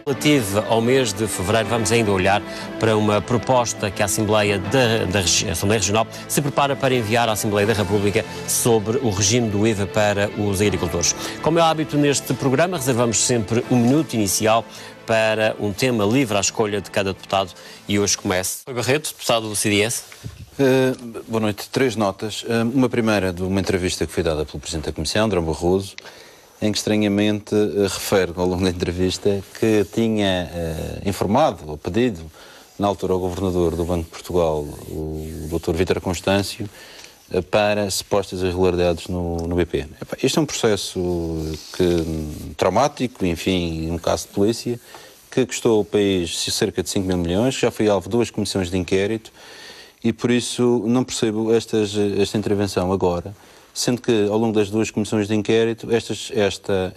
Relativa ao mês de fevereiro, vamos ainda olhar para uma proposta que a Assembleia Regional se prepara para enviar à Assembleia da República sobre o regime do IVA para os agricultores. Como é hábito neste programa, reservamos sempre um minuto inicial para um tema livre à escolha de cada deputado e hoje começa. Barreto, deputado do CDS. Boa noite. 3 notas. Uma primeira de uma entrevista que foi dada pelo Presidente da Comissão, André Barroso, em que estranhamente refere ao longo da entrevista que tinha informado ou pedido na altura ao Governador do Banco de Portugal, o Dr. Vítor Constâncio, para supostas irregularidades no BPN. Este é um processo traumático, enfim, um caso de polícia, que custou ao país cerca de 5 mil milhões, que já foi alvo de 2 comissões de inquérito, e por isso não percebo esta intervenção agora, sendo que ao longo das 2 comissões de inquérito esta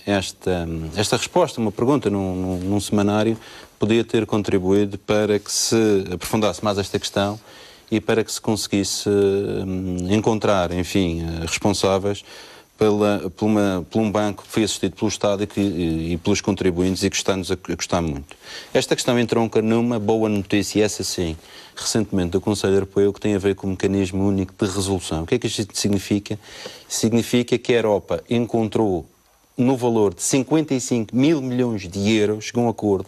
resposta, uma pergunta num semanário, podia ter contribuído para que se aprofundasse mais esta questão e para que se conseguisse encontrar, enfim, responsáveis por um banco que foi assistido pelo Estado e pelos contribuintes e que está-nos a custar muito. Esta questão entronca numa boa notícia, e essa sim, recentemente do Conselho Europeu, que tem a ver com o mecanismo único de resolução. O que é que isto significa? Significa que a Europa encontrou no valor de 55 mil milhões de euros, chegou a um acordo,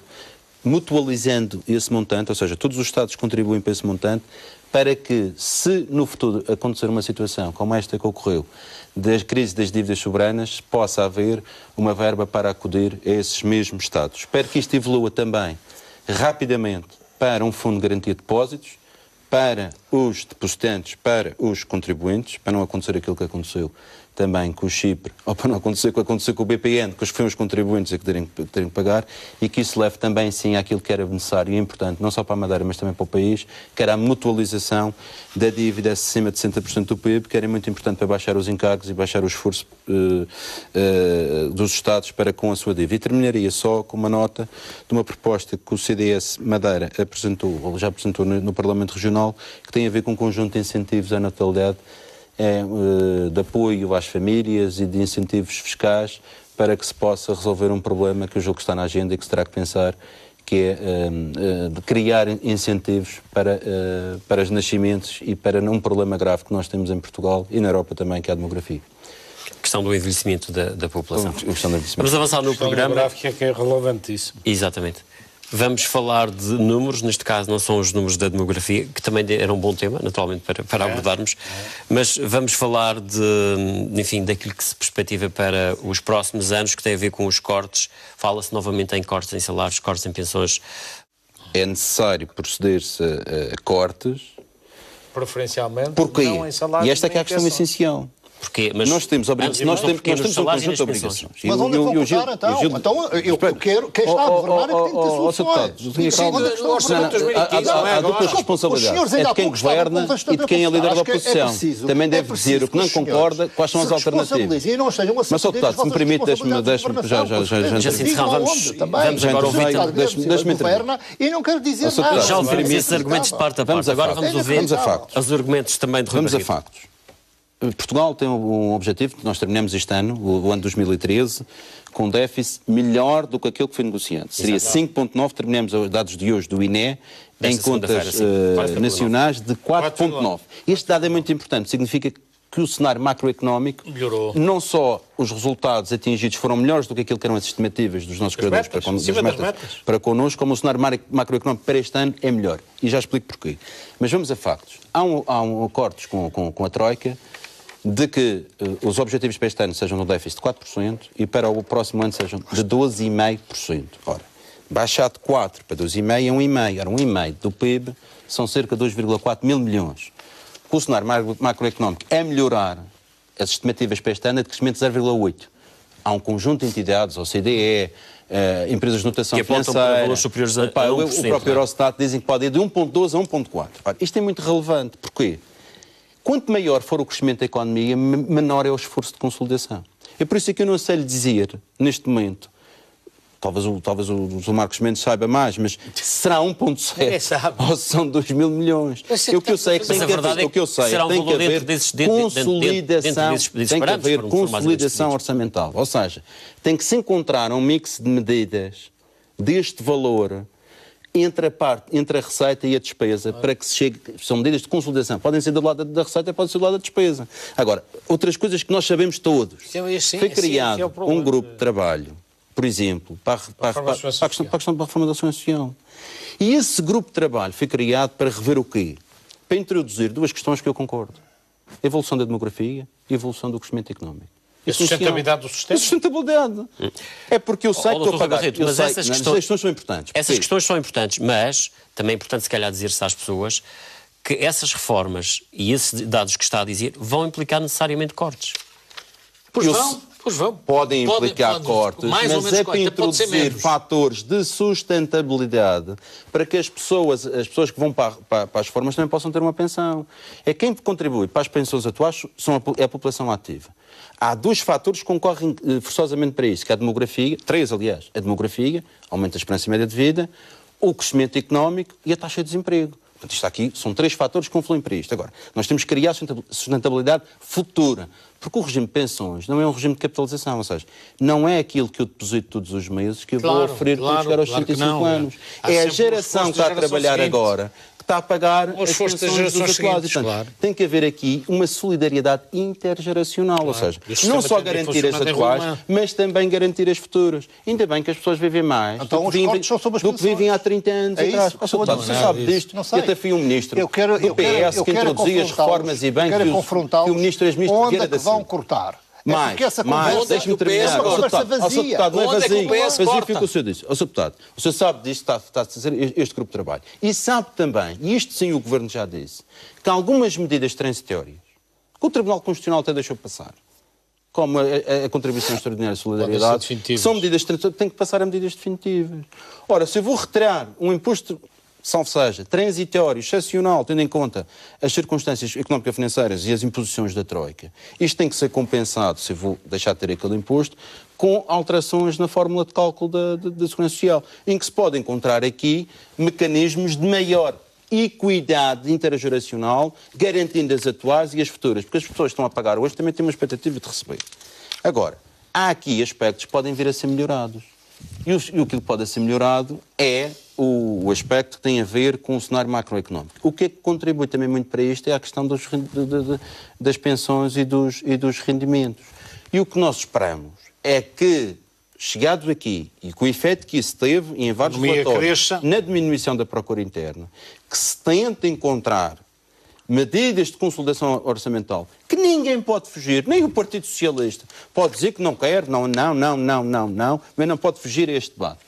mutualizando esse montante, ou seja, todos os Estados contribuem para esse montante, para que, se no futuro acontecer uma situação como esta que ocorreu, da crise das dívidas soberanas, possa haver uma verba para acudir a esses mesmos Estados. Espero que isto evolua também rapidamente para um fundo de garantia de depósitos, para os depositantes, para os contribuintes, para não acontecer aquilo que aconteceu também com o Chipre, ou para não acontecer o que aconteceu com o BPN, que foi os contribuintes a que terem que pagar, e que isso leve também, sim, àquilo que era necessário e importante, não só para a Madeira, mas também para o país, que era a mutualização da dívida acima de 60% do PIB, que era muito importante para baixar os encargos e baixar o esforço dos Estados para com a sua dívida. E terminaria só com uma nota de uma proposta que o CDS Madeira apresentou, ou já apresentou no Parlamento Regional, que tem a ver com um conjunto de incentivos à natalidade, de apoio às famílias e de incentivos fiscais para que se possa resolver um problema que eu julgo que está na agenda e que se terá que pensar, que é de criar incentivos para os nascimentos e para um problema grave que nós temos em Portugal e na Europa também, que é a demografia. A questão do envelhecimento da população. Vamos avançar no programa. Que é relevantíssimo. Exatamente. Vamos falar de números, neste caso não são os números da demografia, que também era um bom tema, naturalmente, para abordarmos, mas vamos falar enfim, daquilo que se perspectiva para os próximos anos, que tem a ver com os cortes. Fala-se novamente em cortes em salários, cortes em pensões. É necessário proceder-se a cortes. Preferencialmente, porquê? Não em salários. E esta é a questão essencial. Porquê? Mas nós temos um conjunto de obrigações. Mas onde vão cortar, então? Então, eu quero... Quem está a governar é que tem que ter soluções. Há duplas responsabilidades. É de quem governa e de quem é líder da oposição. Também deve dizer o que não concorda, quais são as alternativas. Mas, só deputado, se me permite, deixe-me já vamos agora ouvir. E não quero dizer nada. Já ouvimos esses argumentos de parte a parte. Agora vamos ouvir os argumentos também de Rui Barreto. Vamos a factos. Portugal tem um objetivo, nós terminamos este ano, o ano 2013, com um déficit melhor do que aquele que foi negociado. Seria 5,9, terminamos os dados de hoje do INE, em contas nacionais de 4,9. Este dado é muito importante, significa que o cenário macroeconómico melhorou. Não só os resultados atingidos foram melhores do que aquilo que eram as estimativas dos nossos criadores para connosco, como o cenário macroeconómico para este ano é melhor. E já explico porquê. Mas vamos a factos. Há acordos com a Troika de que os objetivos para este ano sejam no déficit de 4% e para o próximo ano sejam de 12,5%. Ora, baixar de 4 para 12,5 é 1,5. Ora, 1,5 do PIB são cerca de 2,4 mil milhões. O cenário macroeconómico é melhorar as estimativas para este ano é de crescimento de 0,8. Há um conjunto de entidades, OCDE, empresas de notação financeira, o próprio Eurostat dizem que pode ir de 1,12 a 1,4. Isto é muito relevante. Porquê? Quanto maior for o crescimento da economia, menor é o esforço de consolidação. É por isso que eu não sei lhe dizer, neste momento, talvez o Marcos Mendes saiba mais, mas será 1,7 ou são 2 mil milhões. O que eu sei é que tem que haver consolidação orçamental. Ou seja, tem que se encontrar um mix de medidas deste valor entre a receita e a despesa, para que se chegue... São medidas de consolidação. Podem ser do lado da receita, podem ser do lado da despesa. Agora, outras coisas que nós sabemos todos. Foi criado um grupo de trabalho, por exemplo, para a questão da reforma da Segurança Social. E esse grupo de trabalho foi criado para rever o quê? Para introduzir duas questões que eu concordo. A evolução da demografia e a evolução do crescimento económico. E a sustentabilidade do sistema? A sustentabilidade. É porque eu sei que estou a pagar. Mas essas questões são importantes. Essas questões são importantes, mas também é importante, se calhar, dizer-se às pessoas que essas reformas e esses dados que está a dizer vão implicar necessariamente cortes. Pois vão. Podem implicar cortes, mas é para introduzir fatores de sustentabilidade para que as pessoas que vão para as reformas também possam ter uma pensão. É quem contribui para as pensões atuais é a população ativa. Há dois fatores que concorrem forçosamente para isso, que é a demografia, três, aliás, a demografia, aumento da esperança média de vida, o crescimento económico e a taxa de desemprego. Portanto, isto aqui são três fatores que confluem para isto. Agora, nós temos que criar sustentabilidade futura, porque o regime de pensões não é um regime de capitalização, ou seja, não é aquilo que eu deposito todos os meses que eu vou oferecer quando chegar aos 65 anos. É a geração que está a trabalhar agora que está a pagar as pensões dos atuais. Tem que haver aqui uma solidariedade intergeracional, ou seja, não só garantir as atuais, mas também garantir as futuras. Ainda bem que as pessoas vivem mais então, do que vivem há 30 anos atrás. Você sabe disto. Eu até fui um ministro do PS que introduzia as reformas e bem que o ministro ex-ministro Vieira da Silva. Vão cortar. Mais, deixe-me terminar. O deputado não é vazio. Vazio fica o senhor disse. O senhor deputado, o senhor sabe disto, está a dizer este grupo de trabalho. E sabe também, e isto sim o Governo já disse, que algumas medidas transitórias, que o Tribunal Constitucional até deixou passar, como a contribuição extraordinária de solidariedade, são medidas transitórias, têm que passar a medidas definitivas. Ora, se eu vou retirar um imposto, salvo seja, transitório, excepcional, tendo em conta as circunstâncias económico-financeiras e as imposições da Troika, isto tem que ser compensado, se eu vou deixar de ter aquele imposto, com alterações na fórmula de cálculo da Segurança Social, em que se pode encontrar aqui mecanismos de maior equidade intergeracional, garantindo as atuais e as futuras, porque as pessoas que estão a pagar hoje também têm uma expectativa de receber. Agora, há aqui aspectos que podem vir a ser melhorados. E o que pode ser melhorado é o aspecto que tem a ver com o cenário macroeconómico. O que é que contribui também muito para isto é a questão das pensões e dos rendimentos. E o que nós esperamos é que, chegados aqui, e com o efeito que isso teve em vários relatórios, na diminuição da procura interna, que se tente encontrar medidas de consolidação orçamental que ninguém pode fugir, nem o Partido Socialista pode dizer que não quer, não, mas não pode fugir a este debate.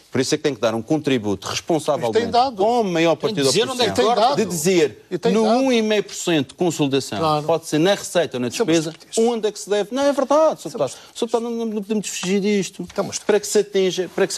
Por isso é que tem que dar um contributo responsavelmente com o maior partido da oposição, de dizer no 1,5% de consolidação, pode ser na receita ou na despesa, onde é que se deve. Não, é verdade, Sr. Deputado, não podemos fugir disto, para que se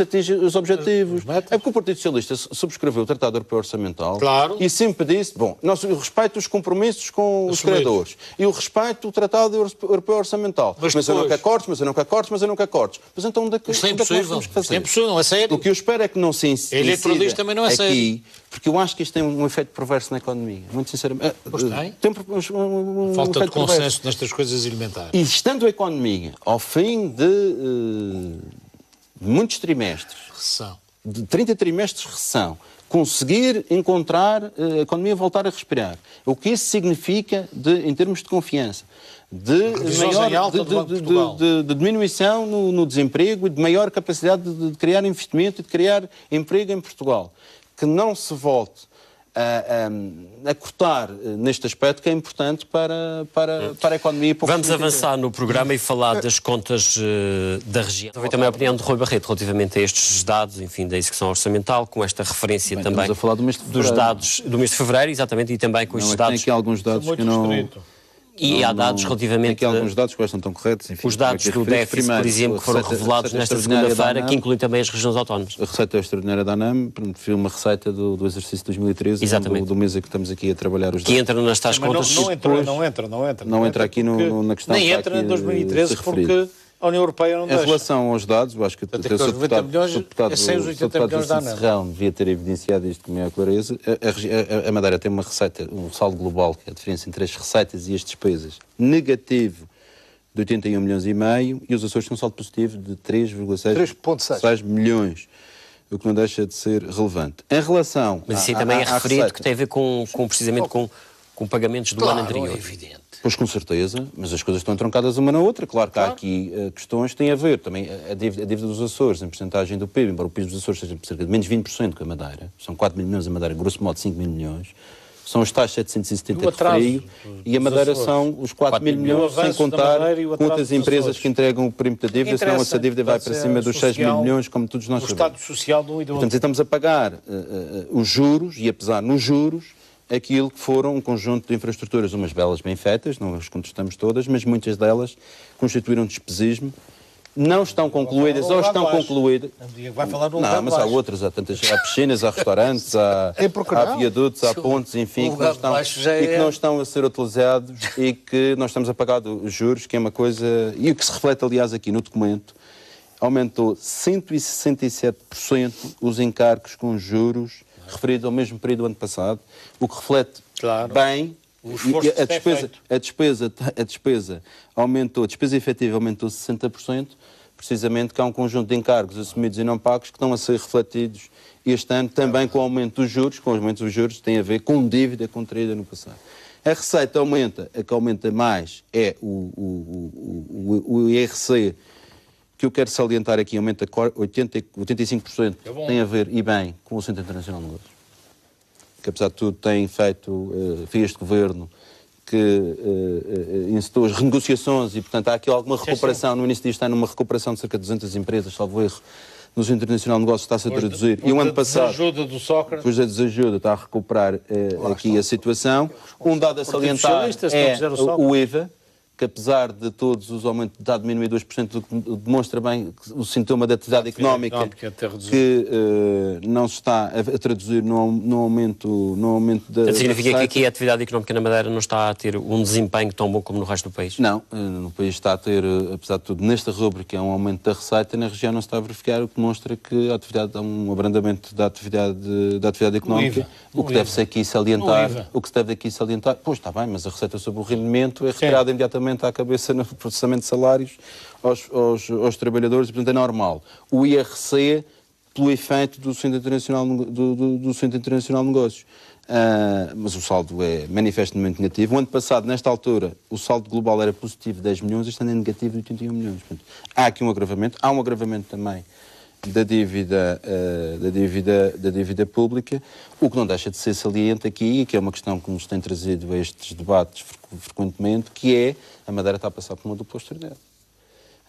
atinja os objetivos. É porque o Partido Socialista subscreveu o Tratado Europeu Orçamental e sempre disse, bom, eu respeito os compromissos com os credores e eu respeito o Tratado Europeu Orçamental, mas eu não quero cortes, mas eu não quero cortes, mas eu não quero cortes. Mas então onde é que nós temos que fazer? É impossível, não é sério. O que eu espero é que não se incida também não é aqui, porque eu acho que isto tem um efeito perverso na economia, muito sinceramente. Tem falta de consenso nestas coisas elementares. E estando a economia ao fim de muitos trimestres, de 30 trimestres de recessão, conseguir encontrar a economia voltar a respirar, o que isso significa em termos de confiança, de diminuição no desemprego e de maior capacidade de criar investimento e de criar emprego em Portugal. Que não se volte a cortar neste aspecto que é importante para a economia. Vamos avançar no programa e falar das contas da região. Também a opinião de Rui Barreto relativamente a estes dados, enfim, da execução orçamental, com esta referência também a falar dos dados do mês de fevereiro, exatamente, e também com estes dados. Tem aqui alguns dados que não... E há dados relativamente... Tem aqui alguns dados que não estão corretos. Enfim, os dados do déficit, por exemplo, que foram revelados nesta segunda-feira, que incluem também as regiões autónomas. A receita extraordinária da ANAM foi uma receita do exercício de 2013, do mês em que estamos aqui a trabalhar os dados. Que entra nas tais contas... Não entra aqui na questão... Nem entra em 2013 porque... A União Europeia não deixa. Em relação aos dados, eu acho que o Sr. Deputado Serrão devia ter evidenciado isto com maior clareza. A Madeira tem uma receita, um saldo global, que é a diferença entre as receitas e as despesas, negativo de 81 milhões e meio, e os Açores têm um saldo positivo de 3,6 milhões o que não deixa de ser relevante. Em relação Mas isso aí também é referido receita, que tem a ver precisamente com pagamentos do ano anterior. É evidente. Pois com certeza, mas as coisas estão entroncadas uma na outra. Claro que há aqui questões que têm a ver também a dívida dos Açores, em porcentagem do PIB, embora o PIB dos Açores seja cerca de menos 20% que a Madeira, são 4 mil milhões a Madeira, grosso modo 5 mil milhões, são os tais 770 de frio e a Madeira são os 4 mil milhões, sem contar com outras empresas que entregam o perímetro da dívida, senão essa dívida vai para cima dos 6 mil milhões, como todos nós sabemos. O Estado Social de um e do outro. Portanto, estamos a pagar os juros, e apesar nos juros, aquilo que foram um conjunto de infraestruturas, umas belas bem feitas, não as contestamos todas, mas muitas delas constituíram despesismo, não estão concluídas ou estão concluídas. Vai falar no não, mas há outras, há piscinas, há restaurantes, há viadutos, há pontes, enfim, que não estão a ser utilizados e que nós estamos a pagar os juros, que é uma coisa, e o que se reflete aliás aqui no documento, aumentou 167% os encargos com juros referidos ao mesmo período do ano passado, o que reflete bem a despesa aumentou, a despesa efetiva aumentou 60%, precisamente que há um conjunto de encargos assumidos e não pagos que estão a ser refletidos este ano também com o aumento dos juros, com o aumento dos juros tem a ver com dívida contraída no passado. A receita aumenta, a que aumenta mais é o IRC, que eu quero salientar aqui, aumenta 85%, tem a ver, e bem, com o Centro Internacional de Negócios, que apesar de tudo tem feito, foi este governo que incitou as renegociações e, portanto, há aqui alguma recuperação, no início disto ano, uma recuperação de cerca de 200 empresas, salvo erro, no Centro Internacional de Negócios está-se a traduzir. E o ano passado, depois da desajuda, está a recuperar aqui a situação. Um dado a salientar é o IVA, que apesar de todos os aumentos, está a diminuir 2%, demonstra bem o sintoma da atividade económica que não se está a traduzir no aumento da Portanto, significa que aqui a atividade económica na Madeira não está a ter um desempenho tão bom como no resto do país? Não, no país está a ter, apesar de tudo, nesta rúbrica é um aumento da receita, na região não se está a verificar, o que demonstra que a atividade há um abrandamento da atividade económica, o que deve-se aqui salientar, pois está bem, mas a receita sobre o rendimento é retirada imediatamente à cabeça no processamento de salários aos trabalhadores, e portanto é normal. O IRC, pelo efeito do Centro Internacional, do Centro Internacional de Negócios. Mas o saldo é manifestamente negativo. O ano passado, nesta altura, o saldo global era positivo de 10 milhões, este ano é negativo de 81 milhões. Portanto, há aqui um agravamento. Há um agravamento também da dívida pública, o que não deixa de ser saliente aqui, e que é uma questão que nos tem trazido a estes debates frequentemente, que é a Madeira está a passar por uma dupla austeridade.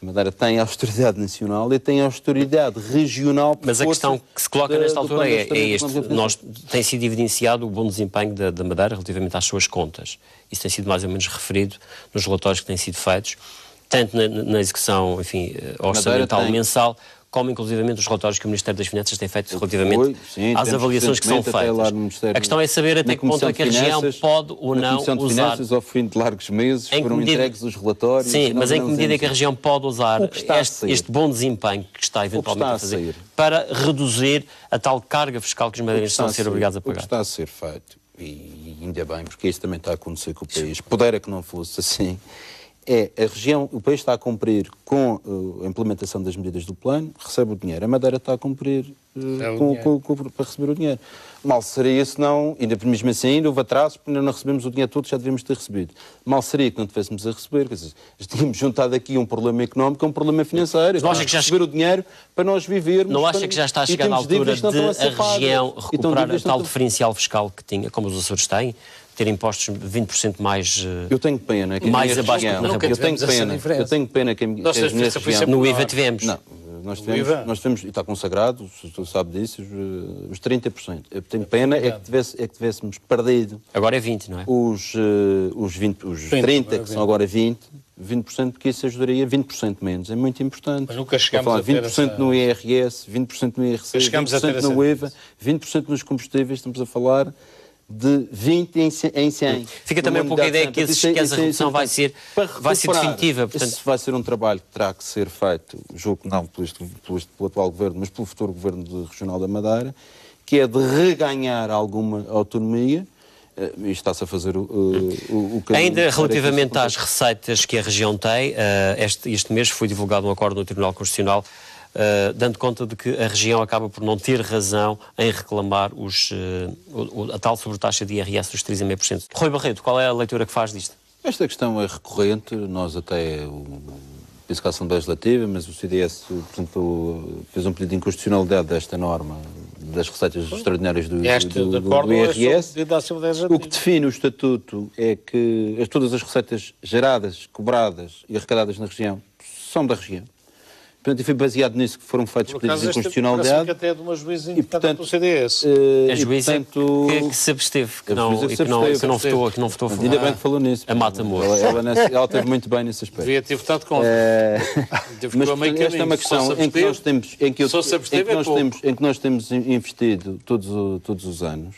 A Madeira tem a austeridade nacional e tem a austeridade regional. Mas a questão que se coloca nesta altura é este. Tem sido evidenciado o bom desempenho da Madeira relativamente às suas contas. Isso tem sido mais ou menos referido nos relatórios que têm sido feitos, tanto na execução, enfim, orçamental mensal, como inclusivamente os relatórios que o Ministério das Finanças tem feito relativamente às avaliações que são feitas. A questão é saber até que ponto é que a região pode ou não usar... de Finanças, ao fim de largos meses, foram entregues os relatórios... Sim, mas em que medida é que a região pode usar este bom desempenho que está eventualmente a fazer para reduzir a tal carga fiscal que os madeirenses estão a ser obrigados a pagar? O que está a ser feito, e ainda bem, porque isso também está a acontecer com o país, pudera que não fosse assim... a região, o país está a cumprir com a implementação das medidas do plano, recebe o dinheiro. A Madeira está a cumprir para receber o dinheiro. Mal seria se não, ainda mesmo assim ainda houve atrasos, porque ainda não recebemos o dinheiro todo que já devíamos ter recebido. Mal seria que não tivéssemos a receber, quer dizer, tínhamos juntado aqui um problema económico a um problema financeiro. Não acha que já receber o dinheiro para nós vivermos... Não acha que já está a chegar na altura de a região recuperar a tal diferencial fiscal que tinha, como os Açores têm, ter impostos 20% mais... Eu tenho pena que mais abaixo do que na República. Eu tenho pena que as minhas regiões... No IVA tivemos. Não, nós tivemos, e está consagrado, tu sabe disso, os 30%. Eu tenho pena é que tivéssemos perdido... Agora é 20%, não é? Os 30%, que são agora 20%, porque isso ajudaria 20% menos. É muito importante. Mas nunca chegamos a ter 20% no IRS, 20% no IRC, 20% no IVA, 20% nos combustíveis, estamos a falar... de 20 em 100. Fica também um pouco a ideia que essa redução vai ser definitiva. Portanto... Esse vai ser um trabalho que terá que ser feito, julgo que não pelo atual governo, mas pelo futuro governo regional da Madeira, que é de reganhar alguma autonomia. E está-se a fazer o caminho. Ainda relativamente às receitas que a região tem, este mês foi divulgado um acordo no Tribunal Constitucional dando conta de que a região acaba por não ter razão em reclamar a tal sobretaxa de IRS dos 3,5%. Rui Barreto, qual é a leitura que faz disto? Esta questão é recorrente, nós até, penso que a Assembleia Legislativa, mas o CDS, por exemplo, fez um pedido de inconstitucionalidade desta norma das receitas extraordinárias do IRS. O que define o Estatuto é que todas as receitas geradas, cobradas e arrecadadas na região são da região. Portanto, e foi baseado nisso que foram feitos pedidos de inconstitucionalidade. Que até é de uma juíza indicada pelo CDS. A juíza que se absteve, que não votou a favor. Ainda bem que falou nisso. A Mata Moura. Ela teve muito bem nesse aspecto. Devia ter votado contra. Mas esta é uma questão em que nós temos investido todos os anos,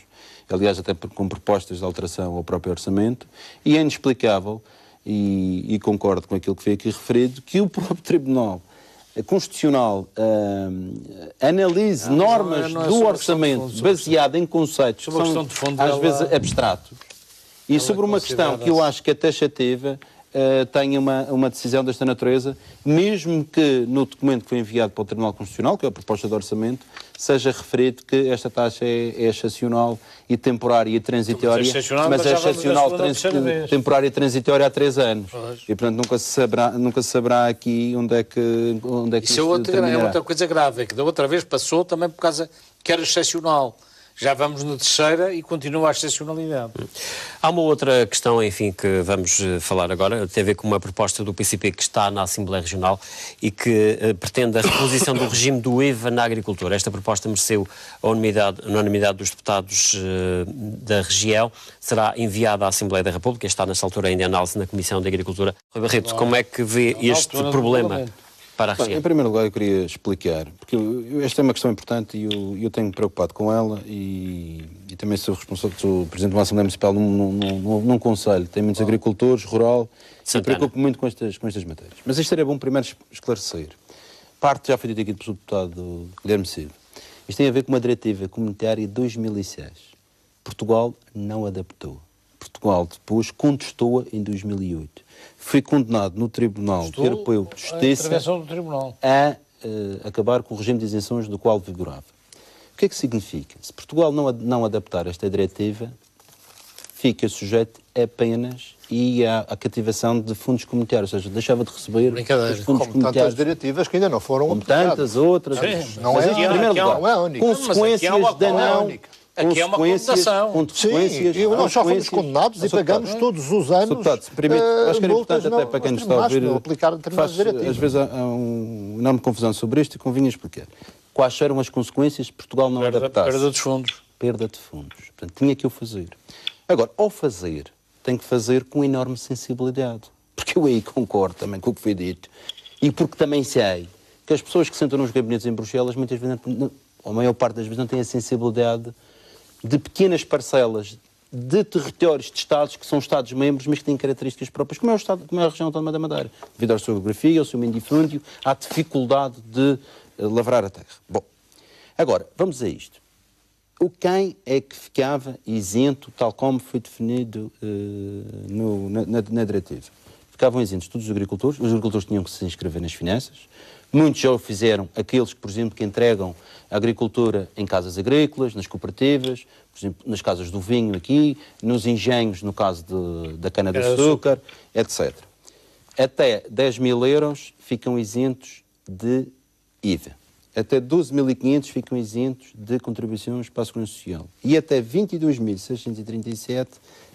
aliás até com propostas de alteração ao próprio orçamento, e é inexplicável, e concordo com aquilo que foi aqui referido, que o próprio Tribunal Constitucional analise normas do orçamento baseado em conceitos que são às vezes abstratos, e sobre uma questão que eu acho que é taxativa, tenha uma decisão desta natureza, mesmo que no documento que foi enviado para o Tribunal Constitucional, que é a proposta de orçamento, seja referido que esta taxa é excepcional e temporária e transitória, mas é excepcional, temporária e transitória há 3 anos. E, portanto, nunca se saberá aqui onde é que isso é outra coisa grave, é que da outra vez passou também por causa que era excepcional. Já vamos na terceira e continua a excepcionalidade. Há uma outra questão, enfim, que vamos falar agora, tem a ver com uma proposta do PCP que está na Assembleia Regional e que pretende a reposição do regime do IVA na agricultura. Esta proposta mereceu a unanimidade dos deputados da região, será enviada à Assembleia da República, está nesta altura ainda em análise na Comissão de Agricultura. Rui Barreto, como é que vê este problema para a região? Em primeiro lugar, eu queria explicar, porque esta é uma questão importante e eu tenho-me preocupado com ela e também sou responsável, sou presidente de uma Assembleia Municipal num conselho, tem muitos agricultores, rural, e me preocupo muito com estas matérias. Mas isto era bom primeiro esclarecer. Parte já foi dito aqui pelo deputado Guilherme Silva. Isto tem a ver com uma diretiva comunitária de 2006. Portugal não adaptou. Portugal depois contestou-a em 2008. Foi condenado no Tribunal Europeu de Justiça a acabar com o regime de isenções do qual vigorava. O que é que significa? Se Portugal não adaptar esta diretiva, fica sujeito apenas à cativação de fundos comunitários, ou seja, deixava de receber os fundos comunitários. Tantas diretivas que ainda não foram como tantas outras. Sim, não é a única. Consequências da não... Aqui é uma condenação. Sim, nós já fomos condenados e pagamos todos os anos acho que era importante até para quem nos está a ouvir, às vezes há uma enorme confusão sobre isto e convinha explicar. Quais eram as consequências de Portugal não adaptar-se? Perda dos fundos. Perda de fundos. Portanto, tinha que o fazer. Agora, ao fazer, tem que fazer com enorme sensibilidade. Porque eu aí concordo também com o que foi dito e porque também sei que as pessoas que sentam nos gabinetes em Bruxelas muitas vezes, a maior parte das vezes, não têm a sensibilidade de pequenas parcelas de territórios de Estados que são Estados-membros, mas que têm características próprias, como é a região autónoma da Madeira. Devido à sua geografia, ao seu mindifúndio, à dificuldade de lavrar a terra. Bom, agora, vamos a isto. Quem é que ficava isento, tal como foi definido na diretiva? Ficavam isentos todos os agricultores tinham que se inscrever nas finanças. Muitos já o fizeram, aqueles, por exemplo, que entregam a agricultura em casas agrícolas, nas cooperativas, por exemplo, nas casas do vinho aqui, nos engenhos, no caso da cana-de-açúcar, etc. Até 10 mil euros ficam isentos de IVA. Até 12.500 ficam isentos de contribuições para a Segurança Social. E até 22.637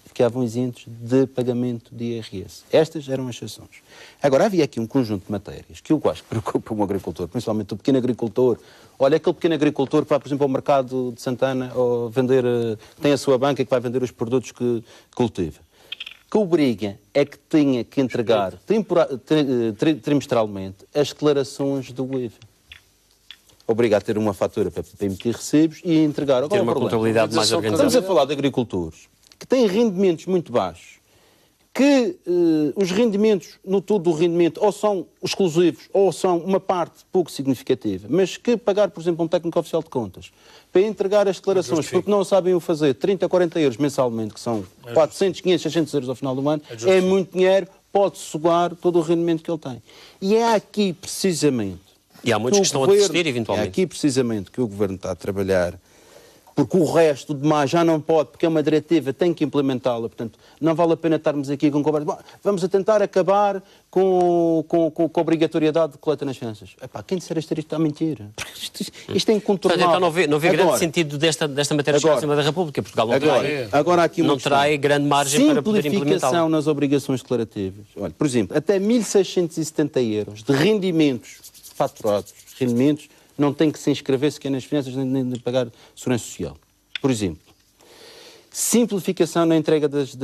ficavam isentos de pagamento de IRS. Estas eram as exceções. Agora, havia aqui um conjunto de matérias que eu acho que preocupa um agricultor, principalmente o pequeno agricultor. Olha, aquele pequeno agricultor que vai, por exemplo, ao mercado de Santana ou vender, tem a sua banca e que vai vender os produtos que cultiva. Que obriga é que tenha que entregar trimestralmente as declarações do IVA. Obriga a ter uma fatura para emitir recibos e entregar. Ter uma contabilidade mais organizada. Estamos a falar de agricultores que têm rendimentos muito baixos, que os rendimentos, no todo do rendimento, ou são exclusivos, ou são uma parte pouco significativa, mas que pagar, por exemplo, um técnico oficial de contas, para entregar as declarações, porque não sabem o fazer, 30, 40 euros mensalmente, que são 400, 500, 600 euros ao final do ano, é muito dinheiro, pode sugar todo o rendimento que ele tem. E é aqui, precisamente, E há muitos que estão a desistir, eventualmente. É aqui precisamente que o Governo está a trabalhar, porque o resto demais já não pode, porque é uma diretiva, tem que implementá-la. Portanto, não vale a pena estarmos aqui com conversa. Bom, vamos a tentar acabar com a obrigatoriedade de coleta nas finanças. Epá, quem disser isto está a mentir. Isto é incontornável. Então não vê grande sentido desta matéria chegar acima da República. Portugal não terá grande margem para poder implementá-la. Simplificação nas obrigações declarativas. Olha, por exemplo, até 1.670 euros de rendimentos faturados, rendimentos, não tem que se inscrever sequer nas finanças nem pagar segurança social. Por exemplo, simplificação na entrega das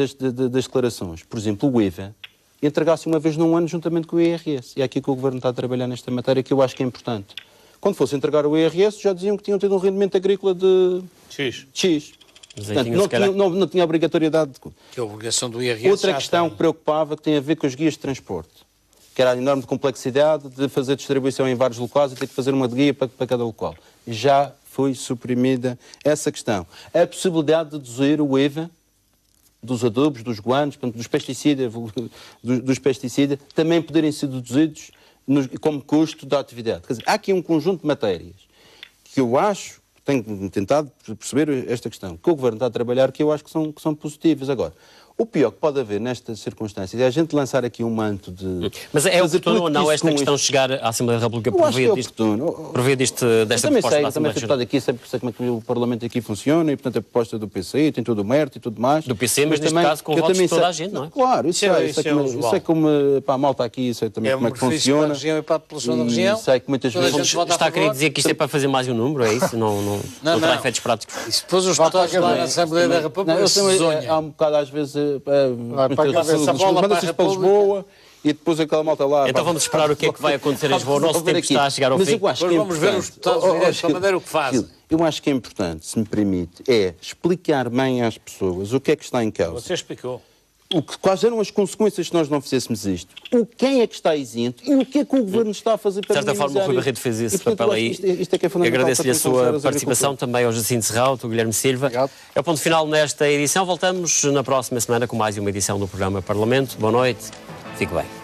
declarações. Por exemplo, o IVA entregasse uma vez num ano juntamente com o IRS. E é aqui que o Governo está a trabalhar nesta matéria, que eu acho que é importante. Quando fosse entregar o IRS, já diziam que tinham tido um rendimento agrícola de X. Portanto, não tinha obrigatoriedade de... Que a obrigação do IRS. Outra questão que preocupava, que tem a ver com os guias de transporte, que era a enorme complexidade de fazer distribuição em vários locais e ter que fazer uma guia para cada local. Já foi suprimida essa questão. A possibilidade de deduzir o IVA dos adubos, dos guanos, dos pesticidas, também poderem ser deduzidos como custo da atividade. Quer dizer, há aqui um conjunto de matérias que eu acho, tenho tentado perceber esta questão, que o Governo está a trabalhar, que eu acho que são positivas. Agora, o pior que pode haver nestas circunstâncias é a gente lançar aqui um manto de... Mas é oportuno ou não esta questão chegar à Assembleia da República por via desta proposta da Assembleia Regional? Aqui, sei como é que o Parlamento aqui funciona e, portanto, a proposta do PCI tem todo o mérito e tudo mais. Do PC, mas neste caso com votos de toda a gente, não é? Claro, isso é como a malta aqui, sei também como é que funciona. Para a região e para a população da região. Sei que muitas vezes... Está a querer dizer que isto é para fazer mais um número, é isso? Não terá efeitos práticos? E se depois os votos lá na Assembleia da República se sonham. Há um bocado, às vezes... Manda-se para Lisboa e depois aquela malta lá... Então vamos esperar o que é que vai acontecer em Lisboa. O nosso tempo está a chegar ao fim. Vamos ver os deputados direitos para a maneira o que fazem. Eu acho que é importante, se me permite, é explicar bem às pessoas o que é que está em causa. Você explicou. Quais eram as consequências se nós não fizéssemos isto? Quem é que está isento e o que é que o Governo está a fazer para minimizar? De certa forma, o Rui Barreto fez esse papel aí. Isto é que é fundamental. Agradeço-lhe a sua participação também ao Jacinto Serralto, ao Guilherme Silva. Obrigado. É o ponto final nesta edição. Voltamos na próxima semana com mais uma edição do programa Parlamento. Boa noite. Fique bem.